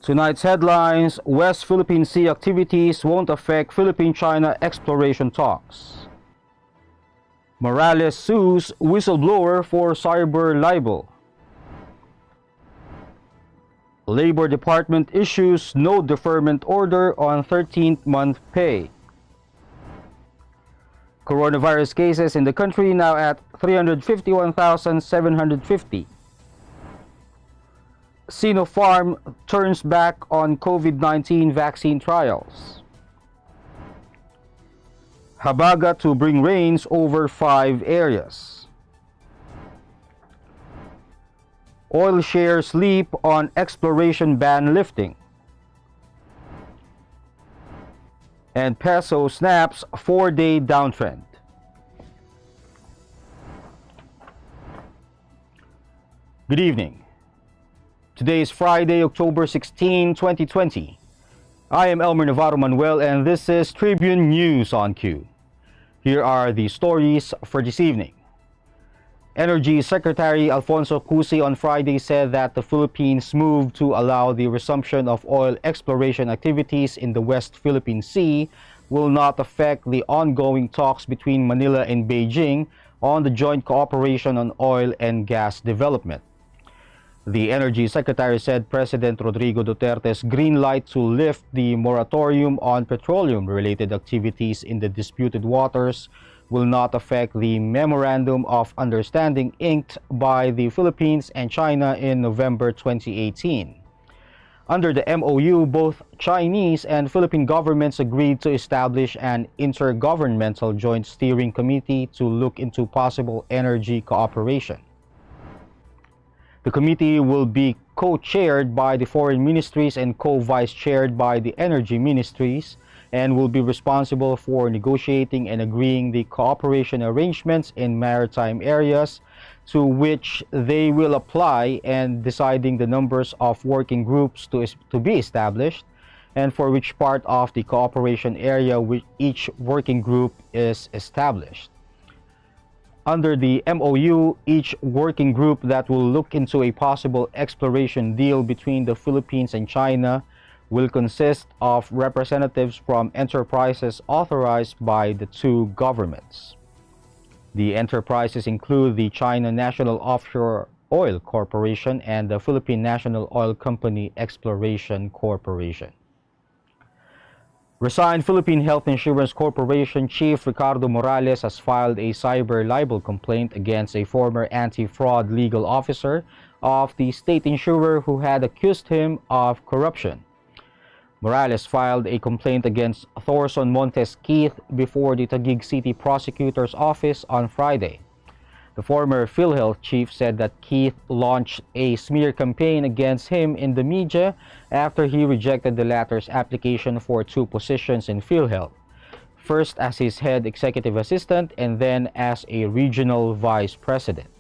Tonight's headlines: West Philippine Sea activities won't affect Philippine-China exploration talks. Morales sues whistleblower for cyber libel. Labor Department issues no deferment order on 13th month pay. Coronavirus cases in the country now at 351,750. Sinopharm turns back on COVID-19 vaccine trials. Habagat to bring rains over 5 areas. Oil shares leap on exploration ban lifting. And Peso snaps 4-day downtrend. Good evening. Today is Friday, October 16, 2020. I am Elmer Navarro Manuel and this is Tribune News on Q. Here are the stories for this evening. Energy Secretary Alfonso Cusi on Friday said that the Philippines' move to allow the resumption of oil exploration activities in the West Philippine Sea will not affect the ongoing talks between Manila and Beijing on the joint cooperation on oil and gas development. The Energy Secretary said President Rodrigo Duterte's green light to lift the moratorium on petroleum-related activities in the disputed waters will not affect the Memorandum of Understanding inked by the Philippines and China in November 2018. Under the MOU, both Chinese and Philippine governments agreed to establish an intergovernmental joint steering committee to look into possible energy cooperation. The committee will be co-chaired by the foreign ministries and co-vice-chaired by the energy ministries and will be responsible for negotiating and agreeing the cooperation arrangements in maritime areas to which they will apply and deciding the numbers of working groups to be established and for which part of the cooperation area which each working group is established. Under the MOU, each working group that will look into a possible exploration deal between the Philippines and China will consist of representatives from enterprises authorized by the two governments. The enterprises include the China National Offshore Oil Corporation and the Philippine National Oil Company Exploration Corporation. Resigned Philippine Health Insurance Corporation Chief Ricardo Morales has filed a cyber libel complaint against a former anti-fraud legal officer of the state insurer who had accused him of corruption. Morales filed a complaint against Thorson Montes Keith before the Taguig City Prosecutor's Office on Friday. The former PhilHealth chief said that Keith launched a smear campaign against him in the media after he rejected the latter's application for 2 positions in PhilHealth, first as his head executive assistant and then as a regional vice president.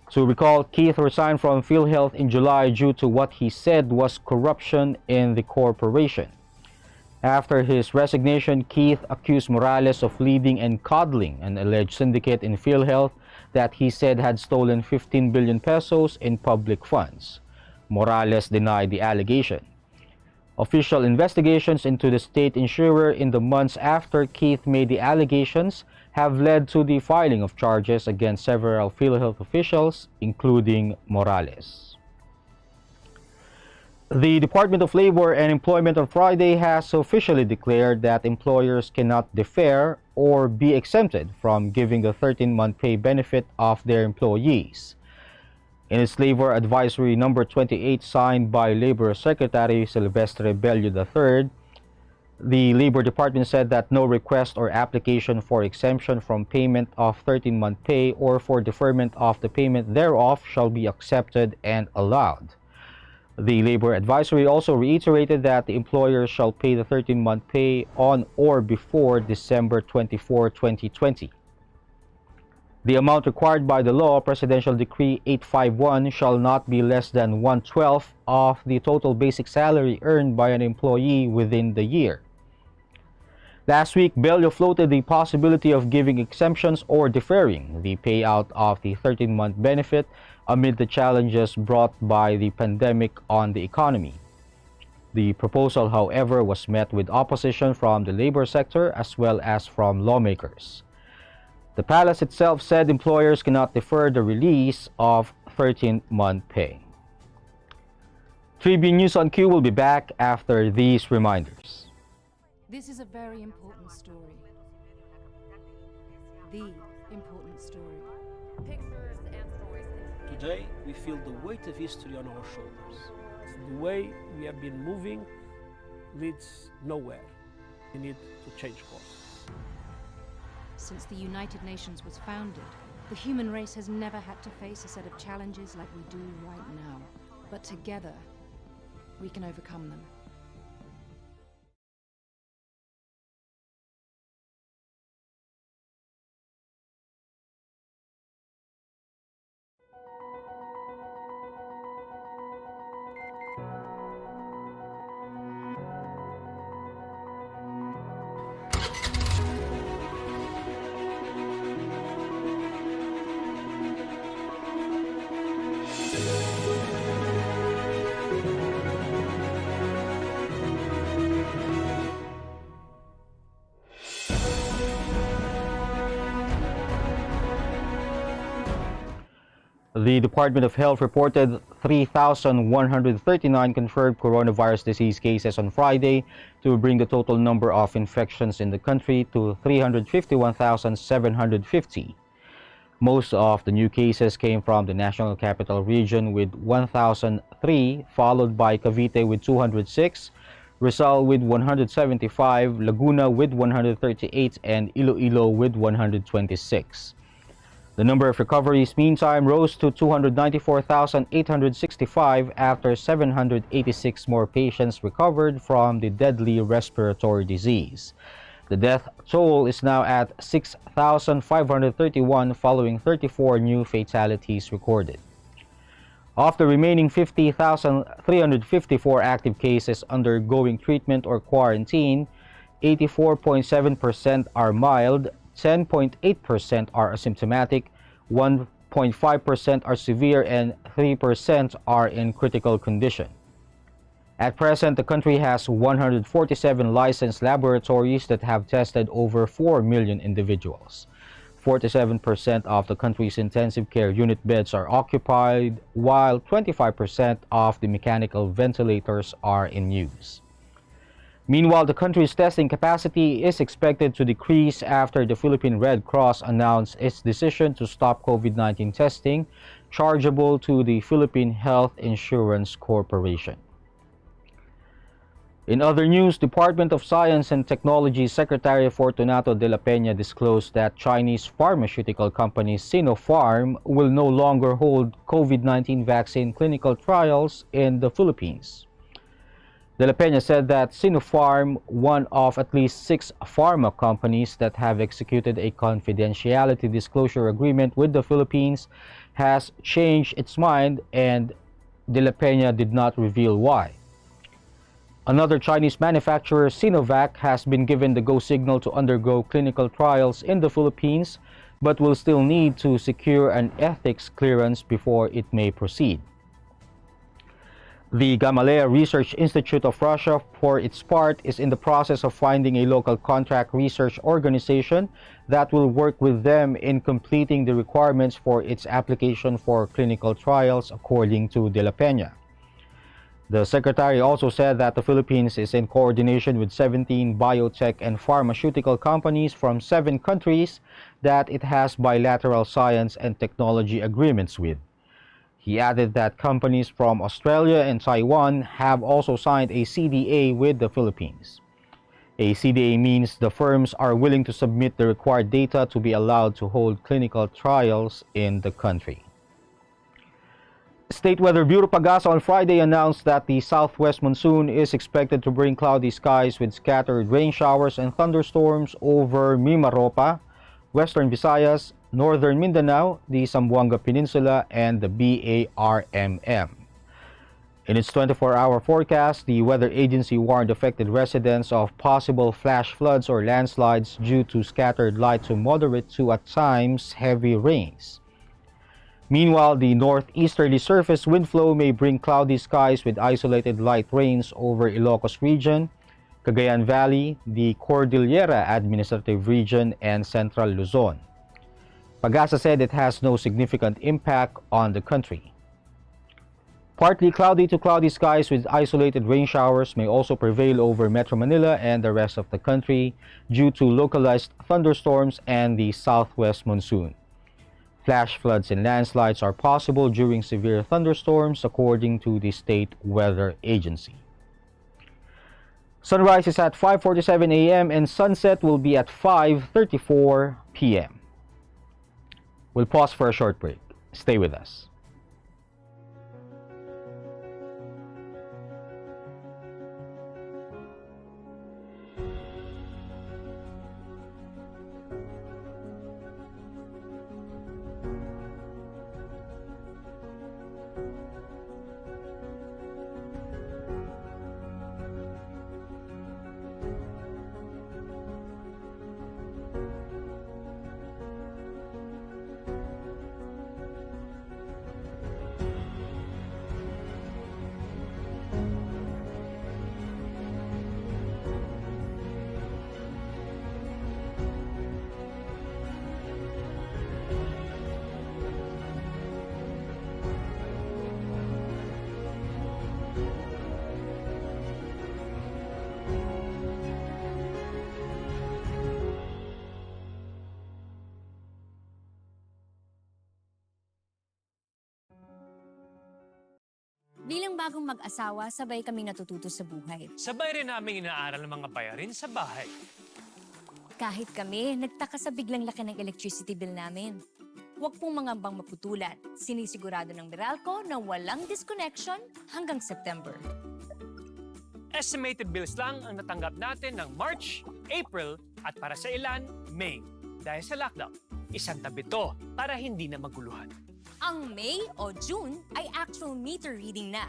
To recall, Keith resigned from PhilHealth in July due to what he said was corruption in the corporation. After his resignation, Keith accused Morales of leading and coddling an alleged syndicate in PhilHealth that he said had stolen 15 billion pesos in public funds. Morales denied the allegation. Official investigations into the state insurer in the months after Keith made the allegations have led to the filing of charges against several PhilHealth officials, including Morales. The Department of Labor and Employment on Friday has officially declared that employers cannot defer or be exempted from giving the 13-month pay benefit of their employees. In its Labor Advisory Number 28 signed by Labor Secretary Silvestre Bello III, the Labor Department said that no request or application for exemption from payment of 13-month pay or for deferment of the payment thereof shall be accepted and allowed. The Labor Advisory also reiterated that the employer shall pay the 13-month pay on or before December 24, 2020. The amount required by the law, Presidential Decree 851, shall not be less than 1/12 of the total basic salary earned by an employee within the year. Last week, Bello floated the possibility of giving exemptions or deferring the payout of the 13-month benefit amid the challenges brought by the pandemic on the economy. The proposal, however, was met with opposition from the labor sector as well as from lawmakers. The palace itself said employers cannot defer the release of 13-month pay. Tribune News on Q will be back after these reminders. This is a very important story. The important story. Pictures and stories. Today, we feel the weight of history on our shoulders. The way we have been moving leads nowhere. We need to change course. Since the United Nations was founded, the human race has never had to face a set of challenges like we do right now. But together, we can overcome them. The Department of Health reported 3,139 confirmed coronavirus disease cases on Friday to bring the total number of infections in the country to 351,750. Most of the new cases came from the National Capital Region with 1,003, followed by Cavite with 206, Rizal with 175, Laguna with 138, and Iloilo with 126. The number of recoveries, meantime, rose to 294,865 after 786 more patients recovered from the deadly respiratory disease. The death toll is now at 6,531 following 34 new fatalities recorded. Of the remaining 50,354 active cases undergoing treatment or quarantine, 84.7% are mild, 10.8% are asymptomatic, 1.5% are severe, and 3% are in critical condition. At present, the country has 147 licensed laboratories that have tested over 4 million individuals. 47% of the country's intensive care unit beds are occupied, while 25% of the mechanical ventilators are in use. Meanwhile, the country's testing capacity is expected to decrease after the Philippine Red Cross announced its decision to stop COVID-19 testing, chargeable to the Philippine Health Insurance Corporation. In other news, Department of Science and Technology Secretary Fortunato de la Peña disclosed that Chinese pharmaceutical company Sinopharm will no longer hold COVID-19 vaccine clinical trials in the Philippines. De la Peña said that Sinopharm, one of at least 6 pharma companies that have executed a confidentiality disclosure agreement with the Philippines, has changed its mind, and De la Peña did not reveal why. Another Chinese manufacturer, Sinovac, has been given the go signal to undergo clinical trials in the Philippines, but will still need to secure an ethics clearance before it may proceed. The Gamaleya Research Institute of Russia, for its part, is in the process of finding a local contract research organization that will work with them in completing the requirements for its application for clinical trials, according to De la Peña. The secretary also said that the Philippines is in coordination with 17 biotech and pharmaceutical companies from 7 countries that it has bilateral science and technology agreements with. He added that companies from Australia and Taiwan have also signed a CDA with the Philippines. A CDA means the firms are willing to submit the required data to be allowed to hold clinical trials in the country. State Weather Bureau Pagasa on Friday announced that the southwest monsoon is expected to bring cloudy skies with scattered rain showers and thunderstorms over Mimaropa, Western Visayas, northern Mindanao, the Zamboanga Peninsula, and the BARMM. In its 24-hour forecast, the weather agency warned affected residents of possible flash floods or landslides due to scattered light to moderate to, at times, heavy rains. Meanwhile, the northeasterly surface wind flow may bring cloudy skies with isolated light rains over Ilocos Region, Cagayan Valley, the Cordillera Administrative Region, and Central Luzon. Pag-asa said it has no significant impact on the country. Partly cloudy to cloudy skies with isolated rain showers may also prevail over Metro Manila and the rest of the country due to localized thunderstorms and the southwest monsoon. Flash floods and landslides are possible during severe thunderstorms, according to the state weather agency. Sunrise is at 5:47 a.m. and sunset will be at 5:34 p.m. We'll pause for a short break. Stay with us. Bilang bagong mag-asawa, sabay kaming natututo sa buhay. Sabay rin namin inaaral ng mga bayarin sa bahay. Kahit kami, nagtaka sa biglang laki ng electricity bill namin. Huwag pong mangambang maputulan. Sinisigurado ng Meralco na walang disconnection hanggang September. Estimated bills lang ang natanggap natin ng March, April at para sa ilan, May. Dahil sa lockdown, isang tabi to para hindi na maguluhan. Ang May o June ay actual meter reading na.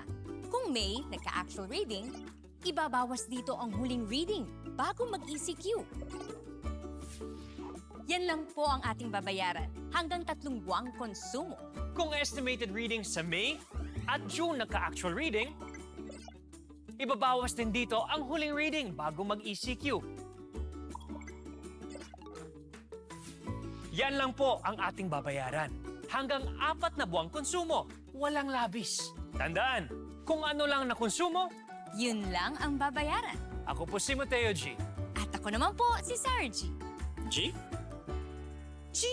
Kung May nagka-actual reading, ibabawas dito ang huling reading bago mag-ECQ. Yan lang po ang ating babayaran hanggang 3 buwang konsumo. Kung estimated reading sa May at June nagka-actual reading, ibabawas din dito ang huling reading bago mag-ECQ. Yan lang po ang ating babayaran. Hanggang 4 na buwang konsumo, walang labis. Tandaan, kung ano lang na konsumo, Yun lang ang babayaran. ako po si Mateo G. At ako naman po si Sargi. G? G!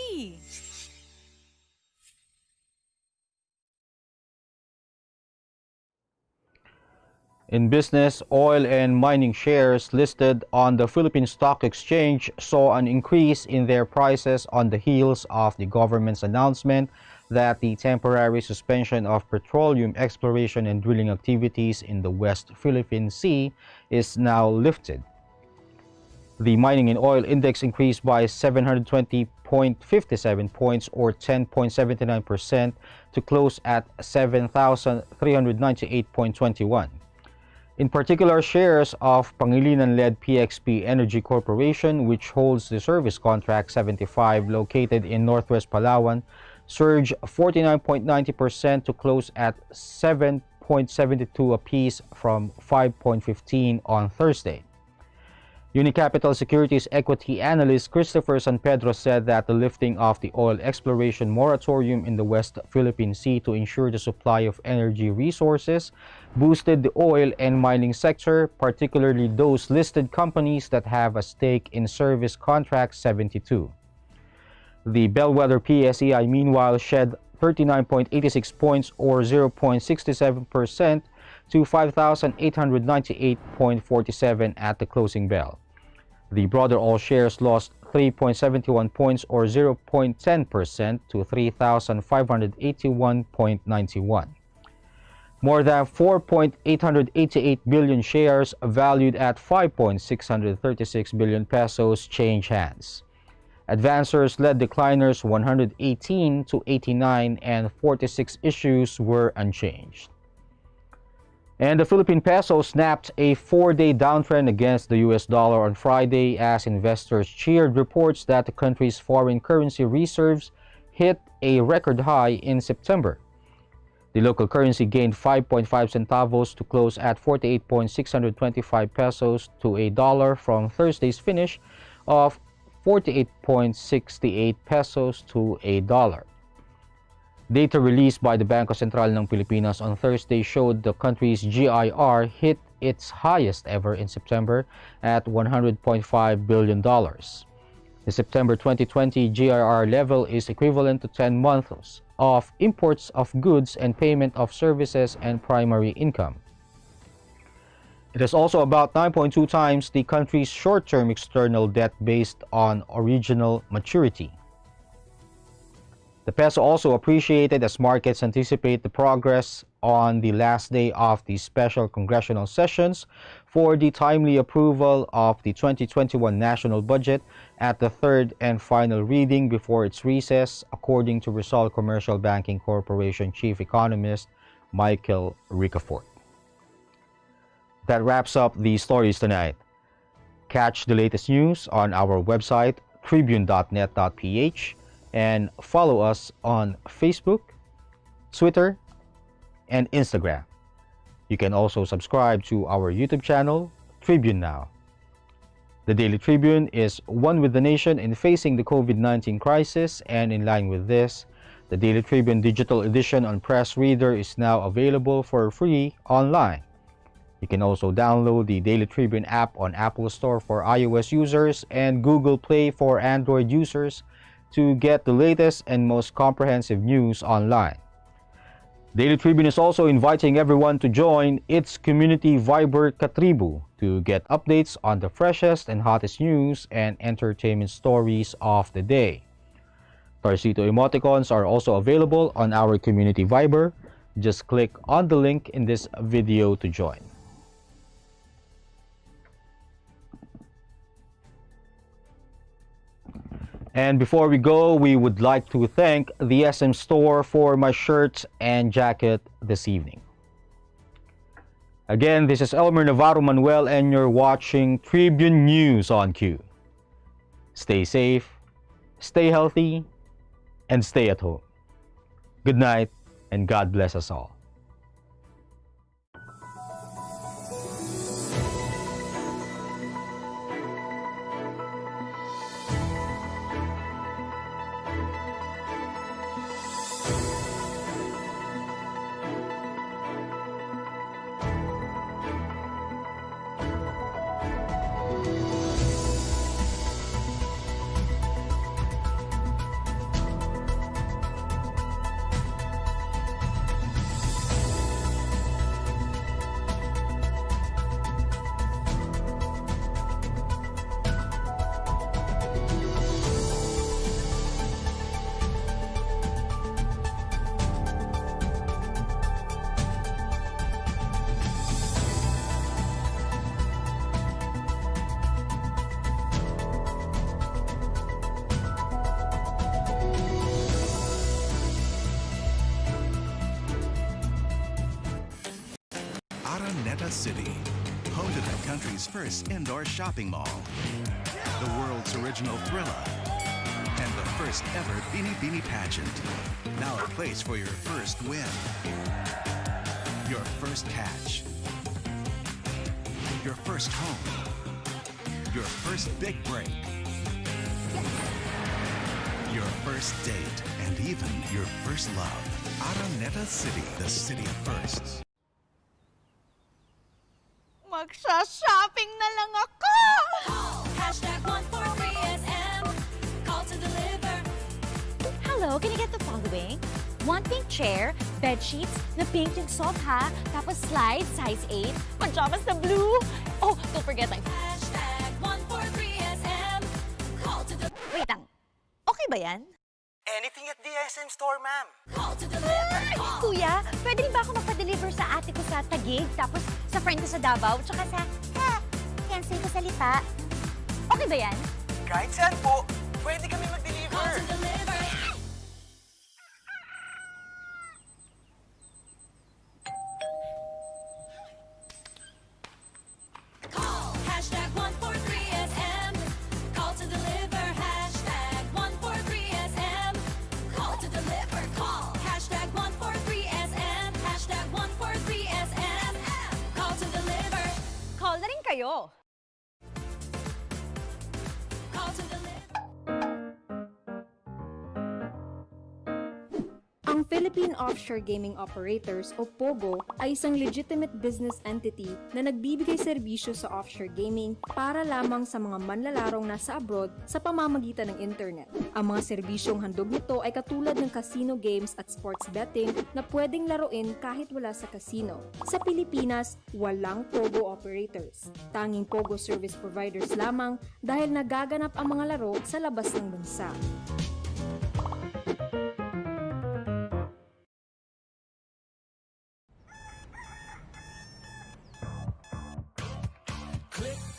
In business, oil and mining shares listed on the Philippine Stock Exchange saw an increase in their prices on the heels of the government's announcement that the temporary suspension of petroleum exploration and drilling activities in the West Philippine Sea is now lifted. The mining and oil index increased by 720.57 points or 10.79% to close at 7,398.21. In particular, shares of Pangilinan-led PXP Energy Corporation, which holds the service contract 75 located in Northwest Palawan, surged 49.90% to close at 7.72 apiece from 5.15 on Thursday. Unicapital Securities equity analyst Christopher San Pedro said that the lifting of the oil exploration moratorium in the West Philippine Sea to ensure the supply of energy resources boosted the oil and mining sector, particularly those listed companies that have a stake in Service Contract 72. The bellwether PSEI meanwhile shed 39.86 points or 0.67% to 5,898.47 at the closing bell. The broader all shares lost 3.71 points or 0.10% to 3,581.91. More than 4.888 billion shares valued at 5.636 billion pesos change hands. Advancers led decliners 118 to 89, and 46 issues were unchanged. And the Philippine Peso snapped a 4-day downtrend against the US dollar on Friday as investors cheered reports that the country's foreign currency reserves hit a record high in September. The local currency gained 5.5 centavos to close at 48.625 pesos to a dollar from Thursday's finish of 48.68 pesos to a dollar. Data released by the Bangko Sentral ng Pilipinas on Thursday showed the country's GIR hit its highest ever in September at $100.5 billion. The September 2020 GIR level is equivalent to 10 months of imports of goods and payment of services and primary income. It is also about 9.2 times the country's short-term external debt based on original maturity. The peso also appreciated as markets anticipate the progress on the last day of the special congressional sessions for the timely approval of the 2021 national budget at the third and final reading before its recess, according to Rizal Commercial Banking Corporation Chief Economist Michael Ricafort. That wraps up the stories tonight. Catch the latest news on our website, tribune.net.ph, and follow us on Facebook, Twitter, and Instagram. You can also subscribe to our YouTube channel, Tribune Now. The Daily Tribune is one with the nation in facing the COVID-19 crisis, and in line with this, the Daily Tribune digital edition on Press Reader is now available for free online. You can also download the Daily Tribune app on Apple Store for iOS users and Google Play for Android users to get the latest and most comprehensive news online. Daily Tribune is also inviting everyone to join its community Viber Katribu to get updates on the freshest and hottest news and entertainment stories of the day. Tarcito emoticons are also available on our community Viber. Just click on the link in this video to join. And before we go, we would like to thank the SM Store for my shirt and jacket this evening. Again, this is Elmer Navarro Manuel and you're watching Tribune News on Q. Stay safe, stay healthy, and stay at home. Good night, and God bless us all. Araneta City, home to the country's first indoor shopping mall, the world's original Thrilla, and the first ever Bini Bini pageant. Now a place for your first win, your first catch, your first home, your first big break, your first date, and even your first love. Araneta City, the city of firsts. Magsha-shopping na lang ako! Hashtag 143SM. Call to deliver. Hello, can I get the following? One pink chair, bed sheets na pink yung sofa, tapos slides, size 8, pajamas na blue. Oh, don't forget my... Hashtag 143SM. Call to deliver. Wait lang, okay ba yan? Anything at the SM store, ma'am. Call to deliver. Call. Kuya, pwede rin ba ako magpa-deliver sa ate ko sa Taguig, tapos sa friend ko sa Davao, tsaka sa... cancel ko sa Lipa? Okay ba yan? Kahit saan po, Pwede kami mag-deliver. Call to deliver. Call hashtag 143SM. Call to deliver hashtag 143SM. Call to deliver. Call hashtag 143SM. Hashtag 143SM. Call to deliver. Call na rin kayo. Call to deliver. Ang Philippine Offshore Gaming Operators o POGO ay isang legitimate business entity na nagbibigay serbisyo sa offshore gaming para lamang sa mga manlalarong nasa abroad sa pamamagitan ng internet. Ang mga serbisyong handog nito ay katulad ng casino games at sports betting na pwedeng laruin kahit wala sa casino. Sa Pilipinas, walang POGO operators. Tanging POGO service providers lamang dahil nagaganap ang mga laro sa labas ng bansa.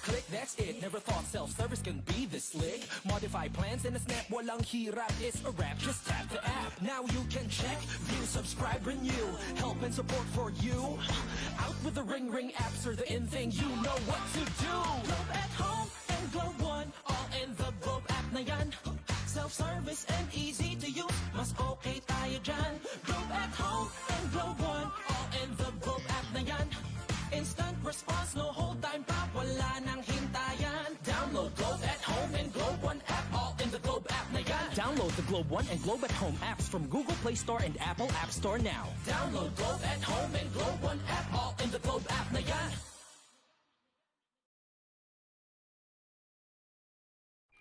Click, that's it. Never thought self-service can be this slick. Modify plans in a snap, walang hirap, it's a wrap. Just tap the app. Now you can check, view, subscribe, renew. Help and support for you. Out with the ring apps are the in thing, you know what to do. Globe at home and Globe One, all in the Globe app na yan. Self-service and easy to use, mas okay tayo dyan. Globe at home and Globe One, all in the Globe app na yan. Instant response, no hold time pa, wala nang hintayan. Download Globe at Home and Globe One app, all in the Globe app na yan. Download the Globe One and Globe at Home apps from Google Play Store and Apple App Store now. Download Globe at Home and Globe One app, all in the Globe app na yan.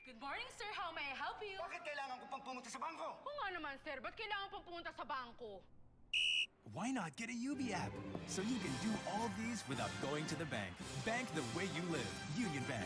Good morning, sir. How may I help you? Bakit kailangan ko pang pumunta sa bangko? Oo nga naman, sir. Ba't kailangan pang pumunta sa bangko? Why not get a UB app? So you can do all these without going to the bank. Bank the way you live. Union Bank.